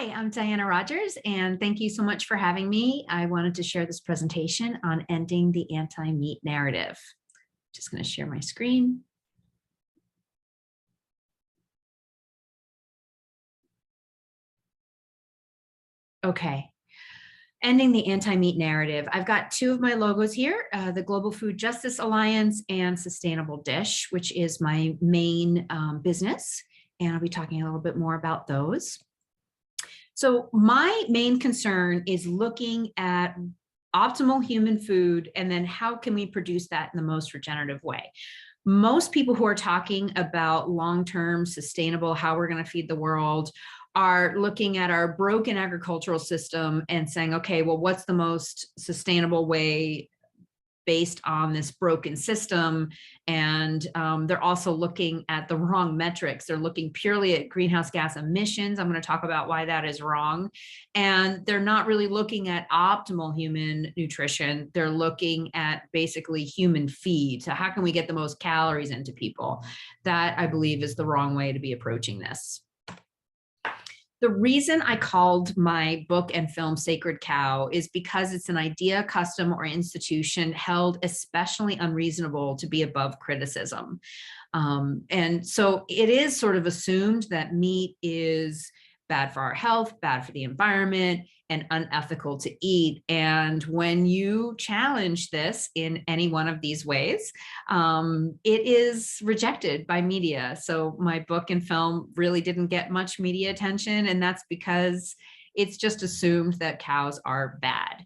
Hi, I'm Diana Rodgers, and thank you so much for having me. I wanted to share this presentation on ending the anti-meat narrative. Just going to share my screen. Okay. Ending the anti-meat narrative. I've got two of my logos here, the Global Food Justice Alliance and Sustainable Dish, which is my main business. And I'll be talking a little bit more about those. So my main concern is looking at optimal human food and then how can we produce that in the most regenerative way. Most people who are talking about long-term sustainable, how we're going to feed the world, are looking at our broken agricultural system and saying, okay, well, what's the most sustainable way based on this broken system? And they're also looking at the wrong metrics. They're looking purely at greenhouse gas emissions. I'm going to talk about why that is wrong. And they're not really looking at optimal human nutrition. They're looking at basically human feed. So how can we get the most calories into people? That, I believe, is the wrong way to be approaching this. The reason I called my book and film Sacred Cow is because it's an idea, custom, or institution held especially unreasonable to be above criticism. And so it is sort of assumed that meat is bad for our health, bad for the environment, and unethical to eat. And when you challenge this in any one of these ways, it is rejected by media. So my book and film really didn't get much media attention, and that's because it's just assumed that cows are bad.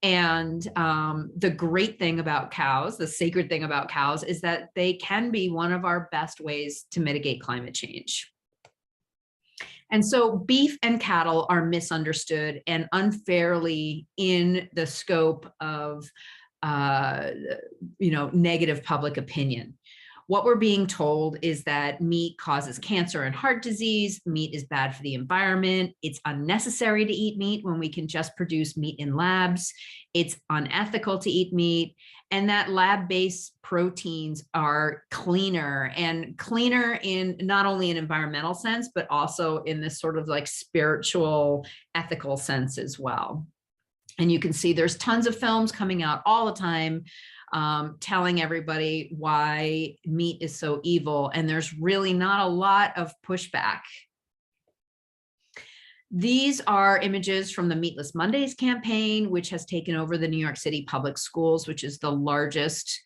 And the great thing about cows, the sacred thing about cows, is that they can be one of our best ways to mitigate climate change. And so beef and cattle are misunderstood and unfairly in the scope of, negative public opinion. What we're being told is that meat causes cancer and heart disease. Meat is bad for the environment. It's unnecessary to eat meat when we can just produce meat in labs. It's unethical to eat meat. And that lab-based proteins are cleaner, and cleaner in not only an environmental sense, but also in this sort of like spiritual, ethical sense as well. And you can see there's tons of films coming out all the time telling everybody why meat is so evil, and there's really not a lot of pushback. These are images from the Meatless Mondays campaign, which has taken over the New York City public schools, which is the largest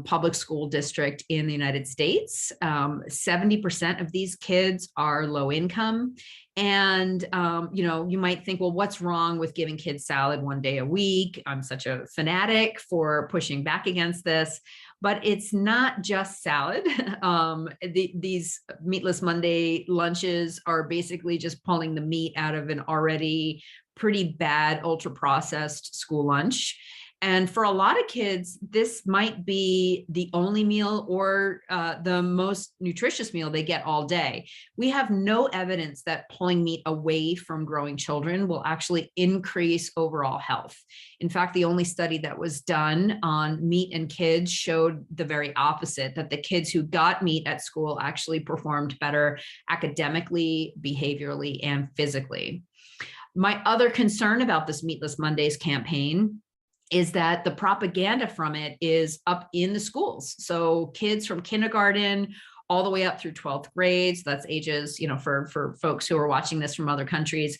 public school district in the United States. 70% of these kids are low income. And, you might think, well, what's wrong with giving kids salad one day a week? I'm such a fanatic for pushing back against this. But it's not just salad. These Meatless Monday lunches are basically just pulling the meat out of an already pretty bad ultra processed school lunch. And for a lot of kids, this might be the only meal or the most nutritious meal they get all day. We have no evidence that pulling meat away from growing children will actually increase overall health. In fact, the only study that was done on meat and kids showed the very opposite, that the kids who got meat at school actually performed better academically, behaviorally, and physically. My other concern about this Meatless Mondays campaign is that the propaganda from it is up in the schools. So kids from kindergarten all the way up through 12th grade. So that's ages, for folks who are watching this from other countries,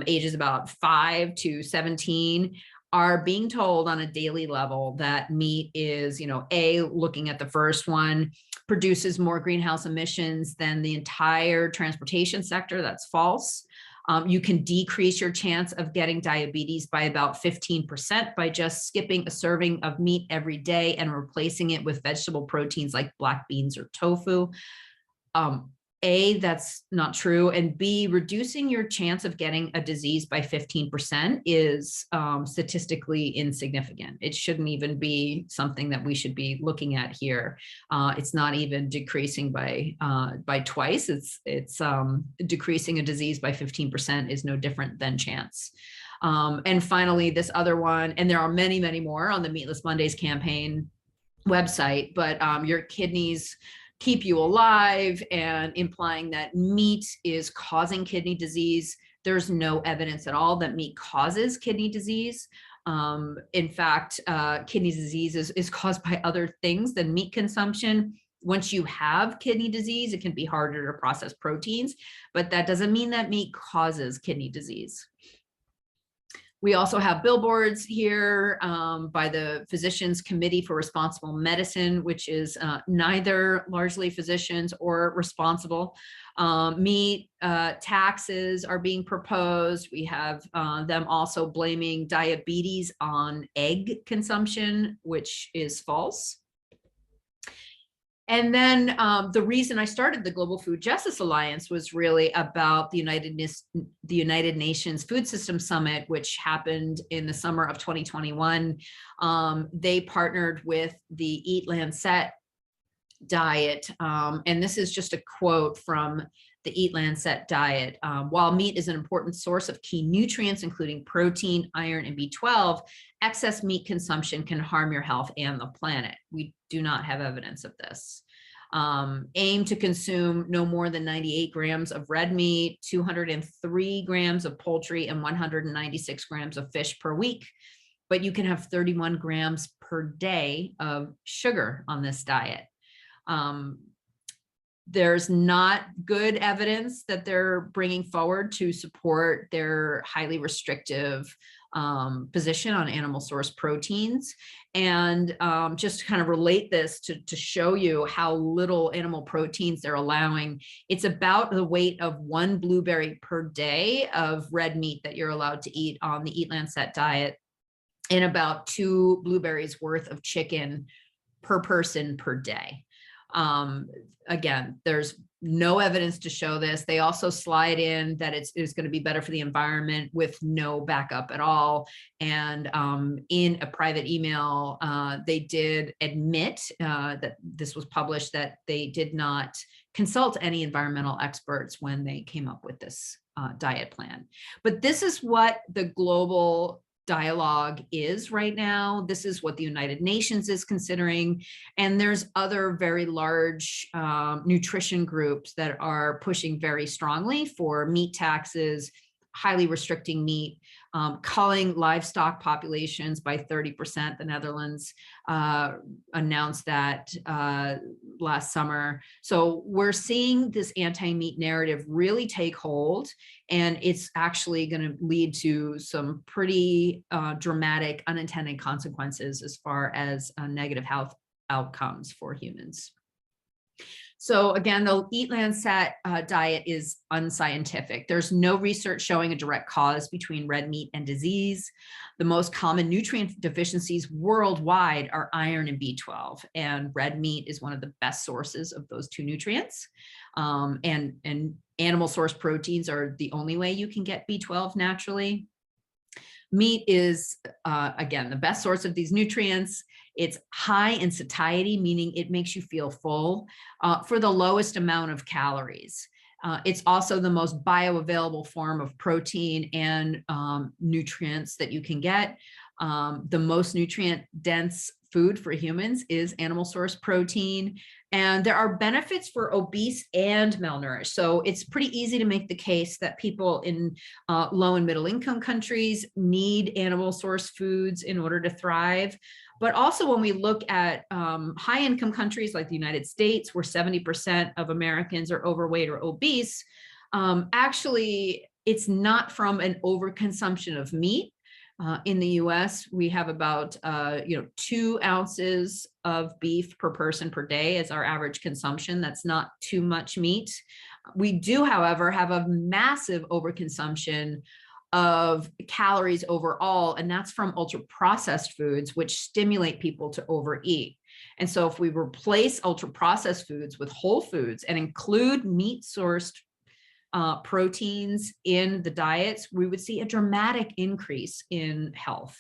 ages about 5 to 17 are being told on a daily level that meat is, looking at the first one, produces more greenhouse emissions than the entire transportation sector. That's false. You can decrease your chance of getting diabetes by about 15% by just skipping a serving of meat every day and replacing it with vegetable proteins like black beans or tofu. A, that's not true. And B, reducing your chance of getting a disease by 15% is statistically insignificant. It shouldn't even be something that we should be looking at here. It's not even decreasing by twice. It's decreasing a disease by 15% is no different than chance. And finally, this other one, and there are many, many more on the Meatless Mondays campaign website, but your kidneys keep you alive, and implying that meat is causing kidney disease. there's no evidence at all that meat causes kidney disease. In fact, kidney disease is caused by other things than meat consumption. Once you have kidney disease, it can be harder to process proteins, but that doesn't mean that meat causes kidney disease. We also have billboards here by the Physicians Committee for Responsible Medicine, which is neither largely physicians or responsible. Meat taxes are being proposed. We have them also blaming diabetes on egg consumption, which is false. And then the reason I started the Global Food Justice Alliance was really about the United Nations Food System Summit, which happened in the summer of 2021. They partnered with the Eat Lancet diet. And this is just a quote from the Eat Lancet diet. While meat is an important source of key nutrients, including protein, iron, and B12, excess meat consumption can harm your health and the planet. We do not have evidence of this. Aim to consume no more than 98 grams of red meat, 203 grams of poultry, and 196 grams of fish per week. But you can have 31 grams per day of sugar on this diet. There's not good evidence that they're bringing forward to support their highly restrictive position on animal source proteins. And just to kind of relate this to show you how little animal proteins they're allowing, it's about the weight of 1 blueberry per day of red meat that you're allowed to eat on the Eat Lancet diet, and about 2 blueberries worth of chicken per person per day. Again, there's no evidence to show this. They also slide in that it's going to be better for the environment with no backup at all. And in a private email, they did admit that this was published, that they did not consult any environmental experts when they came up with this diet plan. But this is what the global dialogue is right now. This is what the United Nations is considering. And there's other very large nutrition groups that are pushing very strongly for meat taxes, highly restricting meat, culling livestock populations by 30%. The Netherlands announced that last summer. So we're seeing this anti-meat narrative really take hold, and it's actually going to lead to some pretty dramatic unintended consequences as far as negative health outcomes for humans. So again, the Eat Lancet diet is unscientific. There's no research showing a direct cause between red meat and disease. The most common nutrient deficiencies worldwide are iron and B12, and red meat is one of the best sources of those 2 nutrients. And animal source proteins are the only way you can get B12 naturally. Meat is, again, the best source of these nutrients. It's high in satiety, meaning it makes you feel full for the lowest amount of calories. It's also the most bioavailable form of protein and nutrients that you can get. The most nutrient-dense food for humans is animal source protein. And there are benefits for obese and malnourished. So it's pretty easy to make the case that people in low and middle income countries need animal source foods in order to thrive. But also when we look at high income countries like the United States, where 70% of Americans are overweight or obese, actually it's not from an overconsumption of meat. In the US, we have about 2 ounces of beef per person per day as our average consumption. That's not too much meat. We do, however, have a massive overconsumption of calories overall, and that's from ultra processed foods, which stimulate people to overeat. And so if we replace ultra processed foods with whole foods and include meat sourced proteins in the diets, we would see a dramatic increase in health.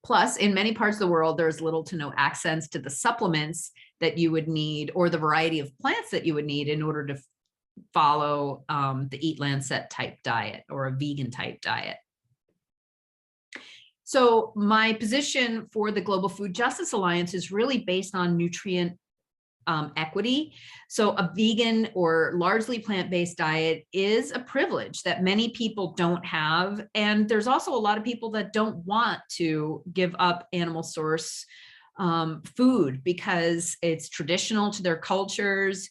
Plus, in many parts of the world, there's little to no access to the supplements that you would need or the variety of plants that you would need in order to follow the Eat Lancet type diet or a vegan type diet. So my position for the Global Food Justice Alliance is really based on nutrient equity. So a vegan or largely plant-based diet is a privilege that many people don't have. And there's also a lot of people that don't want to give up animal source food because it's traditional to their cultures.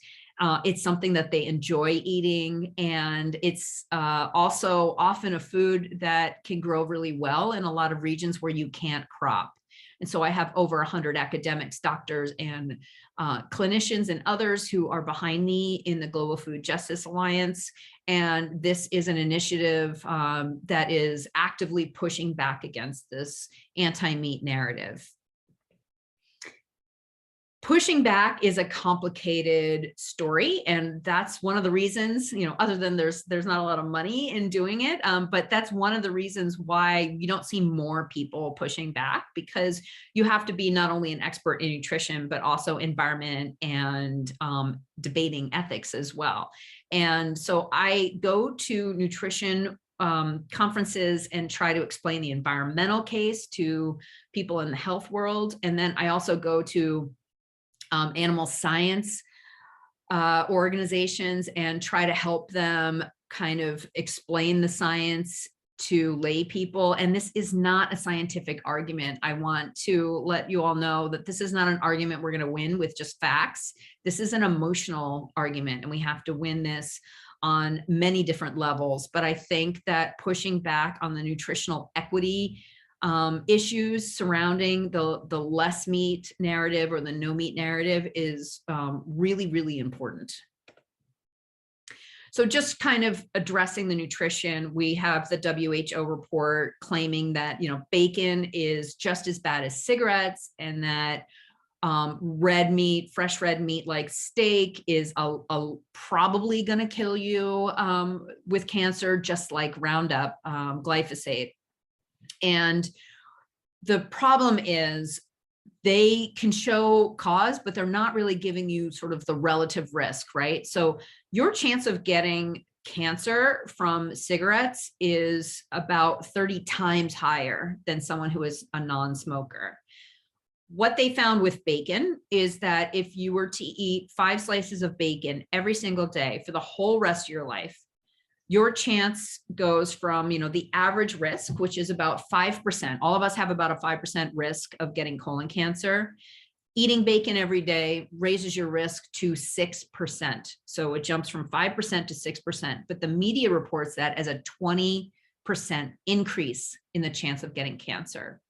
It's something that they enjoy eating. And it's also often a food that can grow really well in a lot of regions where you can't crop. And so I have over 100 academics, doctors, and clinicians and others who are behind me in the Global Food Justice Alliance. And this is an initiative that is actively pushing back against this anti-meat narrative. Pushing back is a complicated story, and that's one of the reasons, other than there's not a lot of money in doing it, but that's one of the reasons why you don't see more people pushing back, because you have to be not only an expert in nutrition, but also environment and debating ethics as well. And so I go to nutrition conferences and try to explain the environmental case to people in the health world. And then I also go to animal science organizations and try to help them kind of explain the science to lay people. And this is not a scientific argument. I want to let you all know that this is not an argument we're going to win with just facts. This is an emotional argument, and we have to win this on many different levels. But I think that pushing back on the nutritional equity issues surrounding the less meat narrative or the no meat narrative is really, really important. So just kind of addressing the nutrition, we have the WHO report claiming that, bacon is just as bad as cigarettes, and that red meat, fresh red meat like steak is probably going to kill you with cancer, just like Roundup, glyphosate. And the problem is they can show cause, but they're not really giving you sort of the relative risk, right? So your chance of getting cancer from cigarettes is about 30 times higher than someone who is a non-smoker. What they found with bacon is that if you were to eat 5 slices of bacon every single day for the whole rest of your life, your chance goes from, the average risk, which is about 5%. All of us have about a 5% risk of getting colon cancer. Eating bacon every day raises your risk to 6%. So it jumps from 5% to 6%. But the media reports that as a 20% increase in the chance of getting cancer.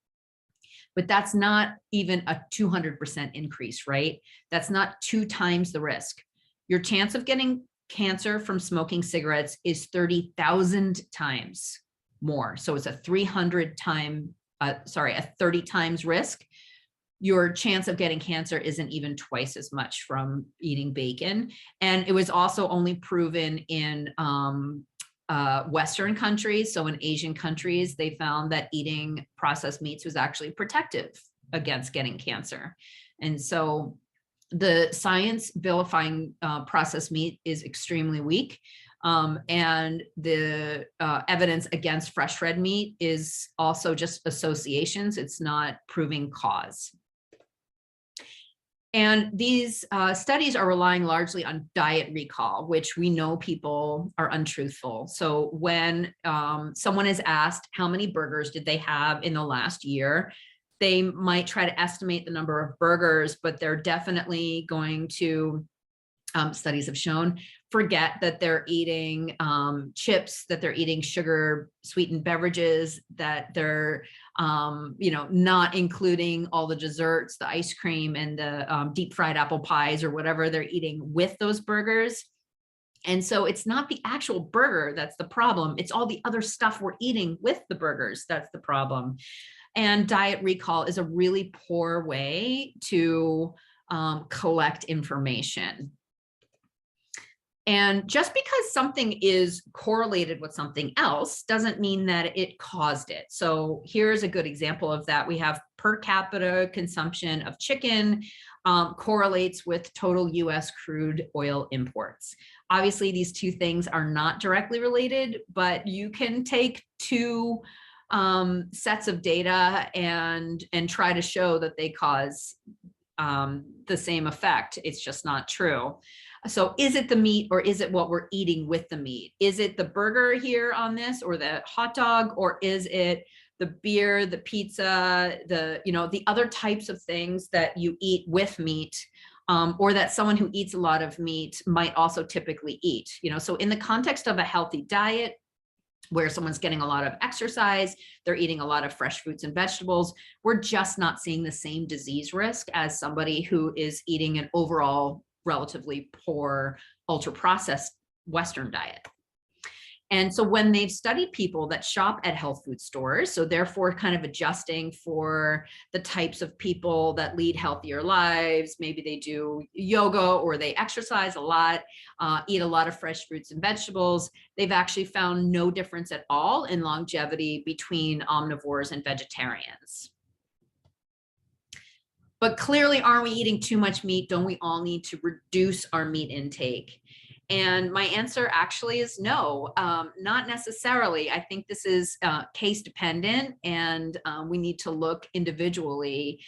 But that's not even a 200% increase, right? That's not 2 times the risk. Your chance of getting cancer from smoking cigarettes is 30,000 times more. So it's a 30 times risk. Your chance of getting cancer isn't even twice as much from eating bacon. And it was also only proven in Western countries. So in Asian countries, they found that eating processed meats was actually protective against getting cancer. And so the science vilifying processed meat is extremely weak. And the evidence against fresh red meat is also just associations. It's not proving cause. And these studies are relying largely on diet recall, which we know people are untruthful. So when someone is asked how many burgers did they have in the last year, they might try to estimate the number of burgers, but they're definitely going to, studies have shown, forget that they're eating chips, that they're eating sugar sweetened beverages, that they're, not including all the desserts, the ice cream and the deep fried apple pies or whatever they're eating with those burgers. And so it's not the actual burger that's the problem. It's all the other stuff we're eating with the burgers that's the problem. And diet recall is a really poor way to collect information. And just because something is correlated with something else doesn't mean that it caused it. So here's a good example of that. We have per capita consumption of chicken correlates with total US crude oil imports. Obviously, these two things are not directly related, but you can take 2 sets of data and try to show that they cause the same effect. It's just not true. So is it the meat, or is it what we're eating with the meat? Is it the burger here on this, or the hot dog, or is it the beer, the pizza, the other types of things that you eat with meat, or that someone who eats a lot of meat might also typically eat? So in the context of a healthy diet, where someone's getting a lot of exercise, they're eating a lot of fresh fruits and vegetables, we're just not seeing the same disease risk as somebody who is eating an overall relatively poor, ultra-processed Western diet. And so when they've studied people that shop at health food stores, so therefore kind of adjusting for the types of people that lead healthier lives, maybe they do yoga or they exercise a lot, eat a lot of fresh fruits and vegetables, they've actually found no difference at all in longevity between omnivores and vegetarians. But clearly, aren't we eating too much meat? Don't we all need to reduce our meat intake? And my answer actually is no, not necessarily. I think this is case dependent, and we need to look individually.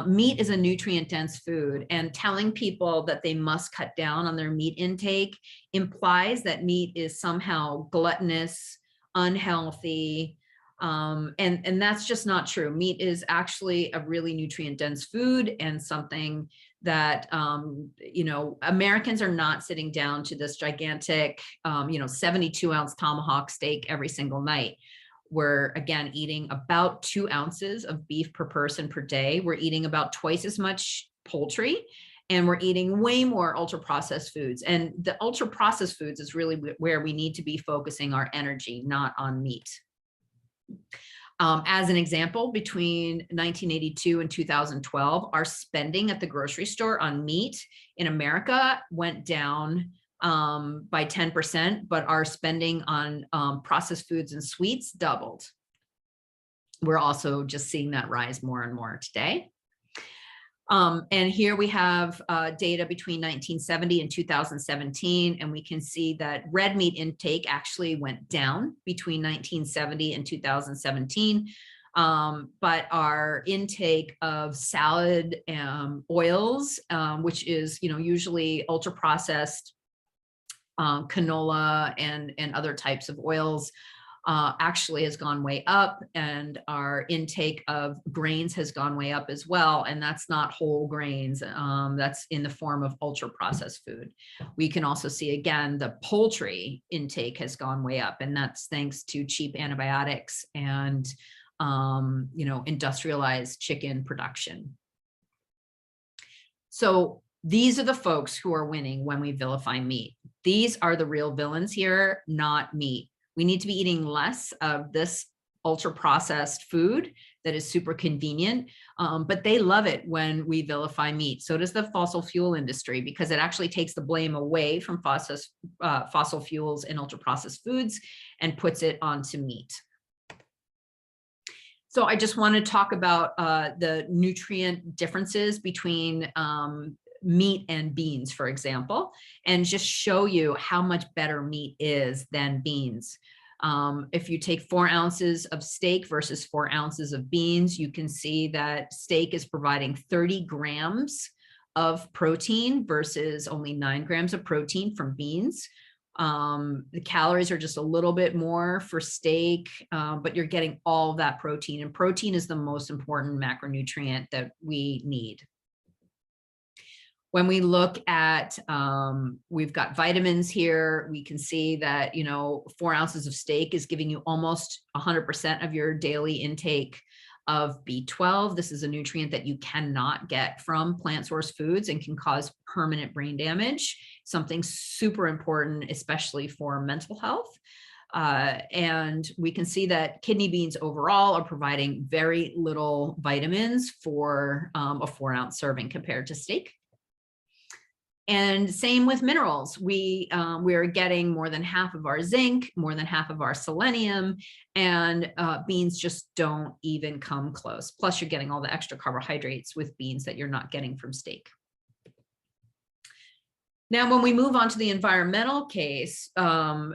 Meat is a nutrient dense food, and telling people that they must cut down on their meat intake implies that meat is somehow gluttonous, unhealthy, and that's just not true. Meat is actually a really nutrient dense food, and something that, Americans are not sitting down to this gigantic, 72-ounce tomahawk steak every single night. We're, again, eating about 2 ounces of beef per person per day. We're eating about twice as much poultry, and we're eating way more ultra processed foods. And the ultra processed foods is really where we need to be focusing our energy, not on meat. As an example, between 1982 and 2012, our spending at the grocery store on meat in America went down by 10%, but our spending on processed foods and sweets doubled. We're also just seeing that rise more and more today. And here we have data between 1970 and 2017, and we can see that red meat intake actually went down between 1970 and 2017. But our intake of salad oils, which is usually ultra processed canola and other types of oils, actually has gone way up, and our intake of grains has gone way up as well. And that's not whole grains, that's in the form of ultra processed food. We can also see, again, the poultry intake has gone way up, and that's thanks to cheap antibiotics and industrialized chicken production. So these are the folks who are winning when we vilify meat. These are the real villains here, not meat. We need to be eating less of this ultra processed food that is super convenient, but they love it when we vilify meat. So does the fossil fuel industry, because it actually takes the blame away from fossil fuels and ultra processed foods and puts it onto meat. So I just want to talk about the nutrient differences between meat and beans, for example, and just show you how much better meat is than beans. If you take 4 ounces of steak versus 4 ounces of beans, you can see that steak is providing 30 grams of protein versus only 9 grams of protein from beans. The calories are just a little bit more for steak, but you're getting all of that protein, and protein is the most important macronutrient that we need. When we look at, we've got vitamins here, we can see that, 4 ounces of steak is giving you almost 100% of your daily intake of B12. This is a nutrient that you cannot get from plant source foods and can cause permanent brain damage, something super important, especially for mental health. And we can see that kidney beans overall are providing very little vitamins for a 4-ounce serving compared to steak. And same with minerals. We are getting more than half of our zinc, more than half of our selenium, and beans just don't even come close. Plus, you're getting all the extra carbohydrates with beans that you're not getting from steak. Now, when we move on to the environmental case,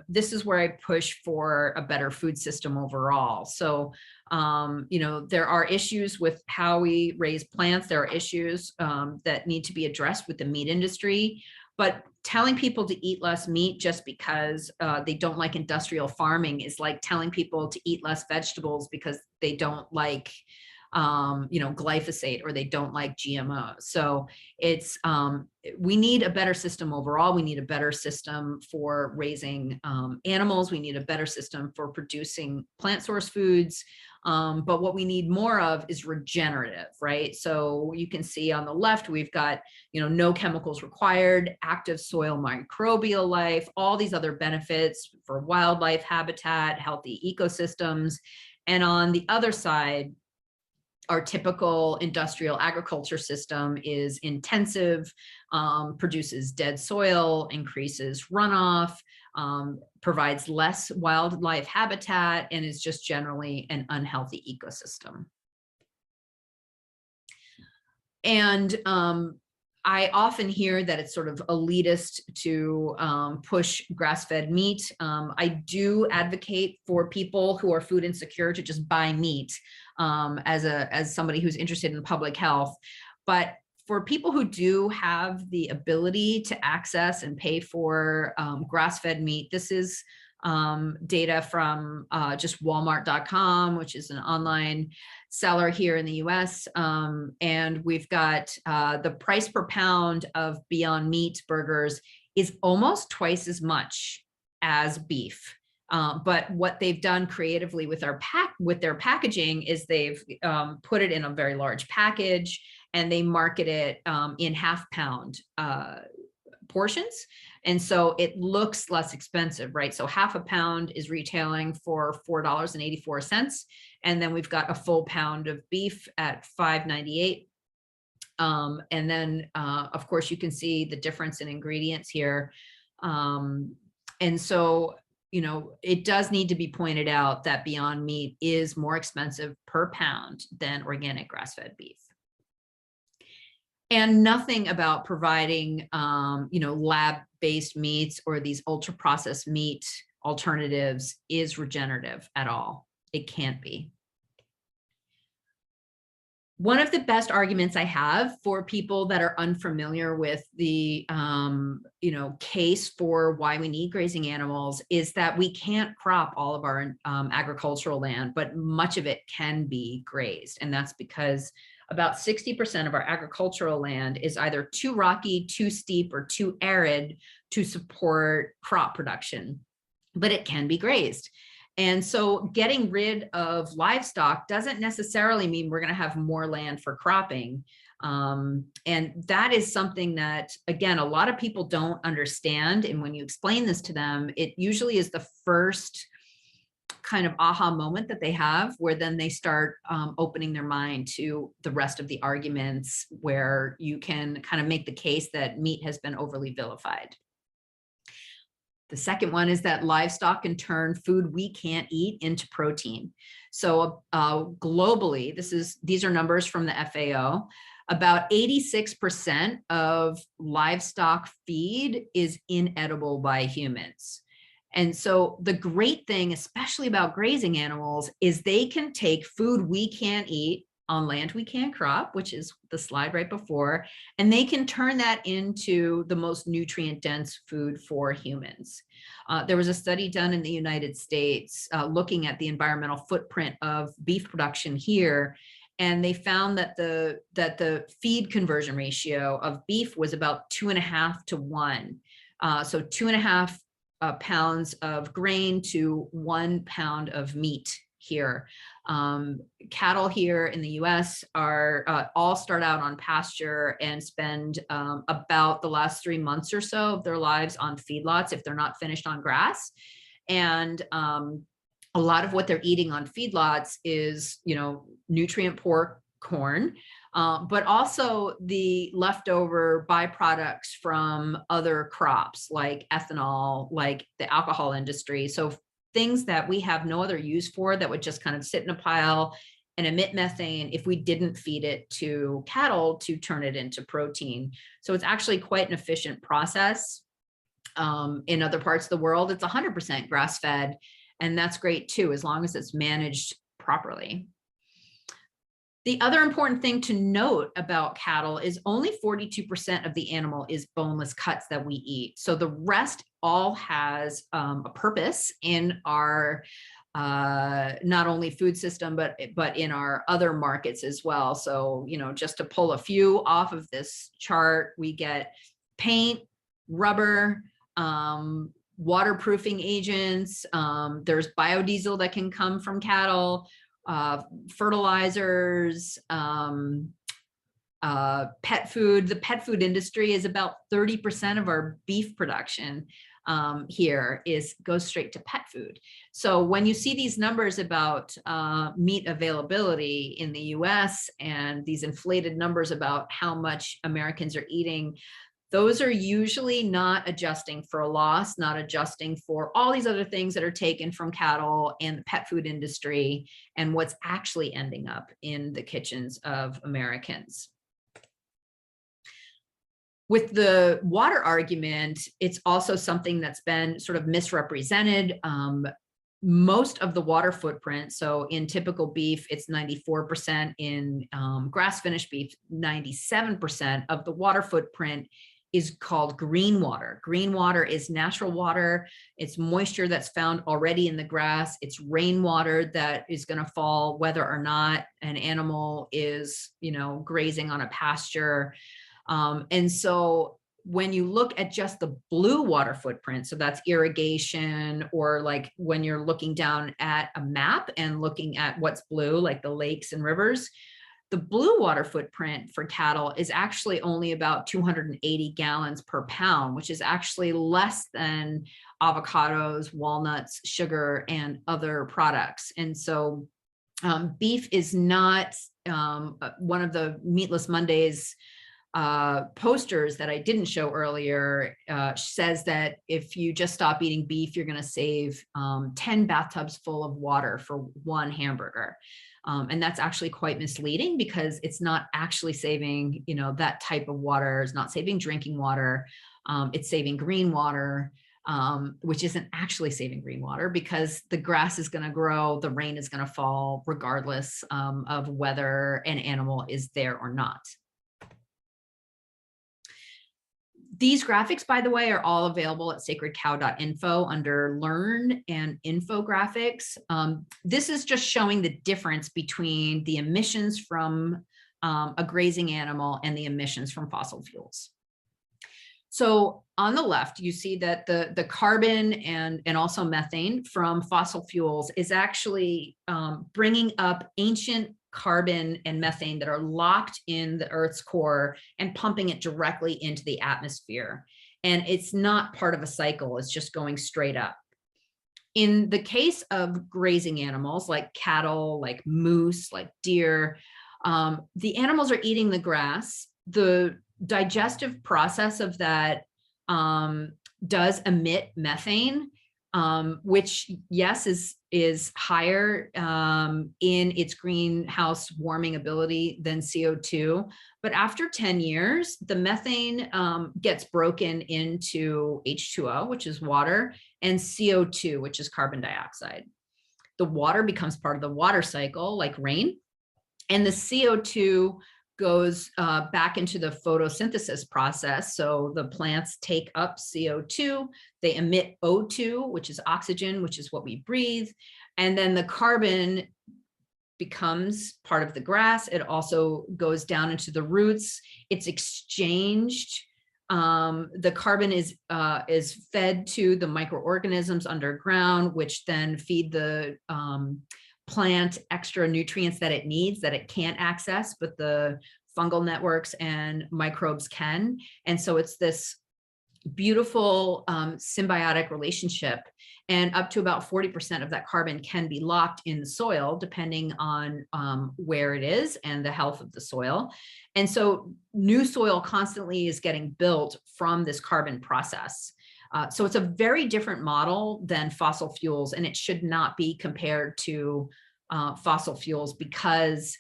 this is where I push for a better food system overall. So, you know, there are issues with how we raise plants. There are issues that need to be addressed with the meat industry, but telling people to eat less meat just because they don't like industrial farming is like telling people to eat less vegetables because they don't like you know, glyphosate, or they don't like GMOs. So it's, we need a better system overall. We need a better system for raising animals. We need a better system for producing plant source foods. But what we need more of is regenerative, right? So you can see on the left, we've got, you know, no chemicals required, active soil microbial life, all these other benefits for wildlife habitat, healthy ecosystems. And on the other side, our typical industrial agriculture system is intensive, produces dead soil, increases runoff, provides less wildlife habitat, and is just generally an unhealthy ecosystem. And I often hear that it's sort of elitist to push grass-fed meat. I do advocate for people who are food insecure to just buy meat as somebody who's interested in public health. But for people who do have the ability to access and pay for grass-fed meat, this is data from just Walmart.com, which is an online seller here in the US. And we've got the price per pound of Beyond Meat burgers is almost twice as much as beef. But what they've done creatively with their packaging is they've put it in a very large package, and they market it in half-pound portions. And so it looks less expensive, right? So half a pound is retailing for $4.84. And then we've got a full pound of beef at $5.98. And then, of course, you can see the difference in ingredients here. And so, you know, it does need to be pointed out that Beyond Meat is more expensive per pound than organic grass-fed beef. And nothing about providing, you know, lab-based meats or these ultra-processed meat alternatives is regenerative at all. It can't be. One of the best arguments I have for people that are unfamiliar with the, you know, case for why we need grazing animals is that we can't crop all of our agricultural land, but much of it can be grazed. And that's because about 60% of our agricultural land is either too rocky, too steep, or too arid to support crop production, but it can be grazed. And so getting rid of livestock doesn't necessarily mean we're going to have more land for cropping. And that is something that, again, a lot of people don't understand. And when you explain this to them, it usually is the first kind of aha moment that they have, where then they start opening their mind to the rest of the arguments, where you can kind of make the case that meat has been overly vilified. The second one is that livestock can turn food we can't eat into protein. So globally, these are numbers from the FAO. About 86% of livestock feed is inedible by humans. And so the great thing, especially about grazing animals, is they can take food we can't eat on land we can't crop, which is the slide right before, and they can turn that into the most nutrient-dense food for humans. There was a study done in the United States looking at the environmental footprint of beef production here, and they found that the feed conversion ratio of beef was about 2.5 to 1. So 2.5 pounds of grain to 1 pound of meat here. Cattle here in the US are all start out on pasture and spend about the last 3 months or so of their lives on feedlots if they're not finished on grass. And a lot of what they're eating on feedlots is, you know, nutrient poor corn, but also the leftover byproducts from other crops like ethanol, like the alcohol industry. So things that we have no other use for, that would just kind of sit in a pile and emit methane if we didn't feed it to cattle to turn it into protein. So it's actually quite an efficient process. In other parts of the world, it's 100% grass-fed, and that's great too, as long as it's managed properly. The other important thing to note about cattle is only 42% of the animal is boneless cuts that we eat. So the rest all has a purpose in our not only food system, but in our other markets as well. So, you know, just to pull a few off of this chart, we get paint, rubber, waterproofing agents. There's biodiesel that can come from cattle, fertilizers, pet food. The pet food industry is about 30% of our beef production here goes straight to pet food. So when you see these numbers about meat availability in the US and these inflated numbers about how much Americans are eating, those are usually not adjusting for a loss, not adjusting for all these other things that are taken from cattle and the pet food industry and what's actually ending up in the kitchens of Americans. With the water argument, it's also something that's been sort of misrepresented. Most of the water footprint, so in typical beef, it's 94%, in grass-finished beef, 97% of the water footprint is called green water. Green water is natural water. It's moisture that's found already in the grass. It's rainwater that is going to fall whether or not an animal is, you know, grazing on a pasture. And so when you look at just the blue water footprint, so that's irrigation, or like when you're looking down at a map and looking at what's blue, like the lakes and rivers, the blue water footprint for cattle is actually only about 280 gallons per pound, which is actually less than avocados, walnuts, sugar, and other products. And so beef is not one of the Meatless Mondays posters that I didn't show earlier says that if you just stop eating beef, you're going to save 10 bathtubs full of water for one hamburger. And that's actually quite misleading, because it's not actually saving, you know, that type of water. It's not saving drinking water. It's saving green water, which isn't actually saving green water, because the grass is going to grow, the rain is going to fall regardless of whether an animal is there or not. These graphics, by the way, are all available at sacredcow.info under Learn and Infographics. This is just showing the difference between the emissions from a grazing animal and the emissions from fossil fuels. So on the left, you see that the carbon and also methane from fossil fuels is actually bringing up ancient carbon and methane that are locked in the Earth's core and pumping it directly into the atmosphere. And it's not part of a cycle, it's just going straight up. In the case of grazing animals like cattle, like moose, like deer, the animals are eating the grass. The digestive process of that does emit methane, which, yes, is higher in its greenhouse warming ability than CO2. But after 10 years, the methane gets broken into H2O, which is water, and CO2, which is carbon dioxide. The water becomes part of the water cycle, like rain, and the CO2 goes back into the photosynthesis process. So the plants take up CO2, they emit O2, which is oxygen, which is what we breathe. And then the carbon becomes part of the grass. It also goes down into the roots. It's exchanged. The carbon is fed to the microorganisms underground, which then feed the plant extra nutrients that it needs, that it can't access, but the fungal networks and microbes can. And so it's this beautiful symbiotic relationship, and up to about 40% of that carbon can be locked in the soil, depending on where it is and the health of the soil. And so new soil constantly is getting built from this carbon process. So it's a very different model than fossil fuels, and it should not be compared to fossil fuels, because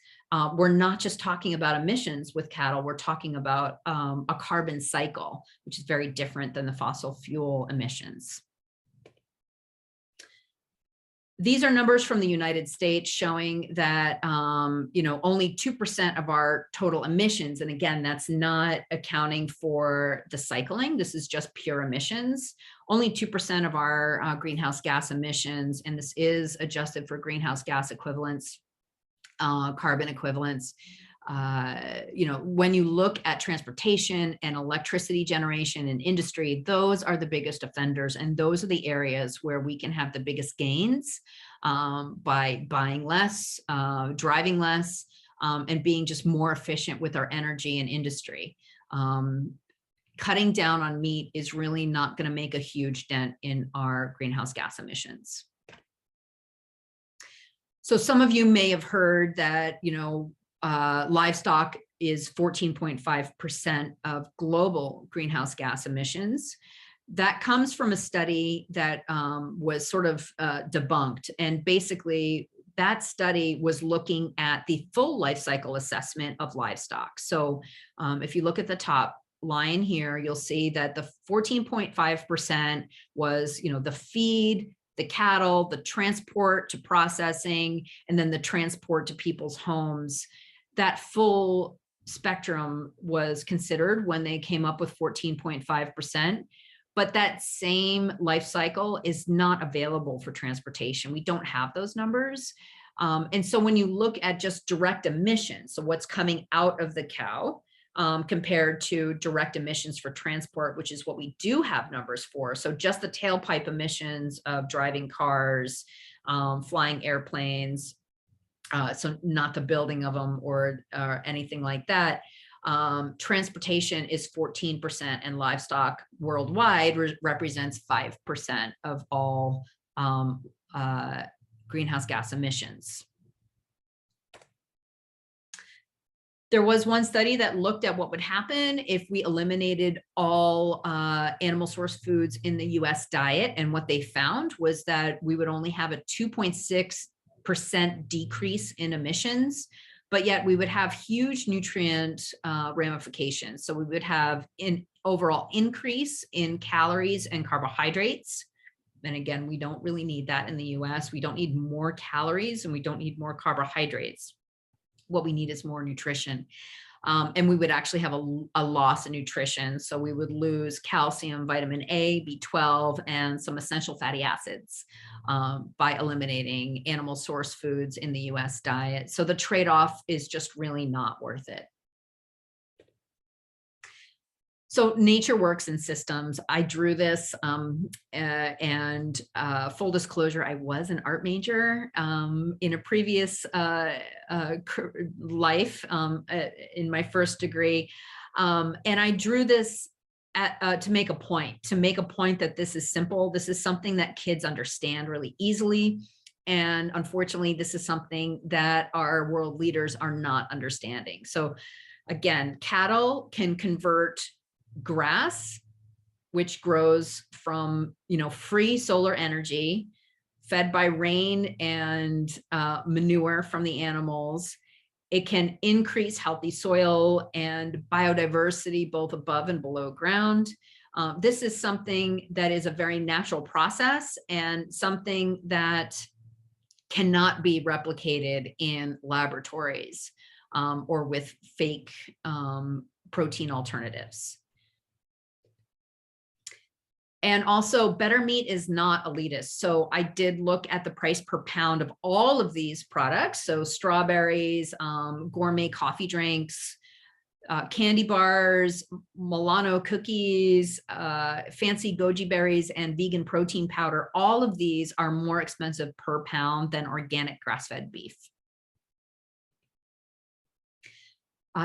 we're not just talking about emissions with cattle, we're talking about a carbon cycle, which is very different than the fossil fuel emissions. These are numbers from the United States showing that, only 2% of our total emissions, and again, that's not accounting for the cycling, this is just pure emissions, only 2% of our greenhouse gas emissions, and this is adjusted for greenhouse gas equivalents, carbon equivalents. When you look at transportation and electricity generation and industry, those are the biggest offenders, and those are the areas where we can have the biggest gains by buying less, driving less, and being just more efficient with our energy and industry. Cutting down on meat is really not going to make a huge dent in our greenhouse gas emissions. So some of you may have heard that, livestock is 14.5% of global greenhouse gas emissions. That comes from a study that was sort of debunked. And basically, that study was looking at the full life cycle assessment of livestock. So if you look at the top line here, you'll see that the 14.5% was, the feed, the cattle, the transport to processing, and then the transport to people's homes. That full spectrum was considered when they came up with 14.5%, but that same life cycle is not available for transportation. We don't have those numbers. And so when you look at just direct emissions, so what's coming out of the cow, compared to direct emissions for transport, which is what we do have numbers for. So just the tailpipe emissions of driving cars, flying airplanes, so not the building of them or anything like that. Transportation is 14%, and livestock worldwide represents 5% of all greenhouse gas emissions. There was one study that looked at what would happen if we eliminated all animal source foods in the US diet. And what they found was that we would only have a 2.6% decrease in emissions, but yet we would have huge nutrient ramifications. So we would have an overall increase in calories and carbohydrates. And again, we don't really need that in the US. We don't need more calories and we don't need more carbohydrates. What we need is more nutrition. And we would actually have a loss in nutrition. So we would lose calcium, vitamin A, B12, and some essential fatty acids by eliminating animal source foods in the US diet. So the trade-off is just really not worth it. So nature works in systems. I drew this and full disclosure, I was an art major in a previous life in my first degree. And I drew this to make a point that this is simple. This is something that kids understand really easily. And unfortunately, this is something that our world leaders are not understanding. So again, cattle can convert grass, which grows from free solar energy fed by rain and manure from the animals. It can increase healthy soil and biodiversity both above and below ground. This is something that is a very natural process and something that cannot be replicated in laboratories or with fake protein alternatives. And also, better meat is not elitist. So I did look at the price per pound of all of these products. So strawberries, gourmet coffee drinks, candy bars, Milano cookies, fancy goji berries, and vegan protein powder. All of these are more expensive per pound than organic grass-fed beef.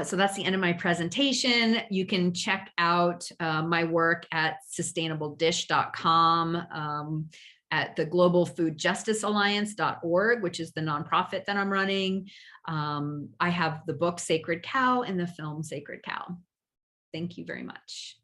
So that's the end of my presentation. You can check out my work at sustainabledish.com, at the Global Food Justice Alliance.org, which is the nonprofit that I'm running. I have the book Sacred Cow and the film Sacred Cow. Thank you very much.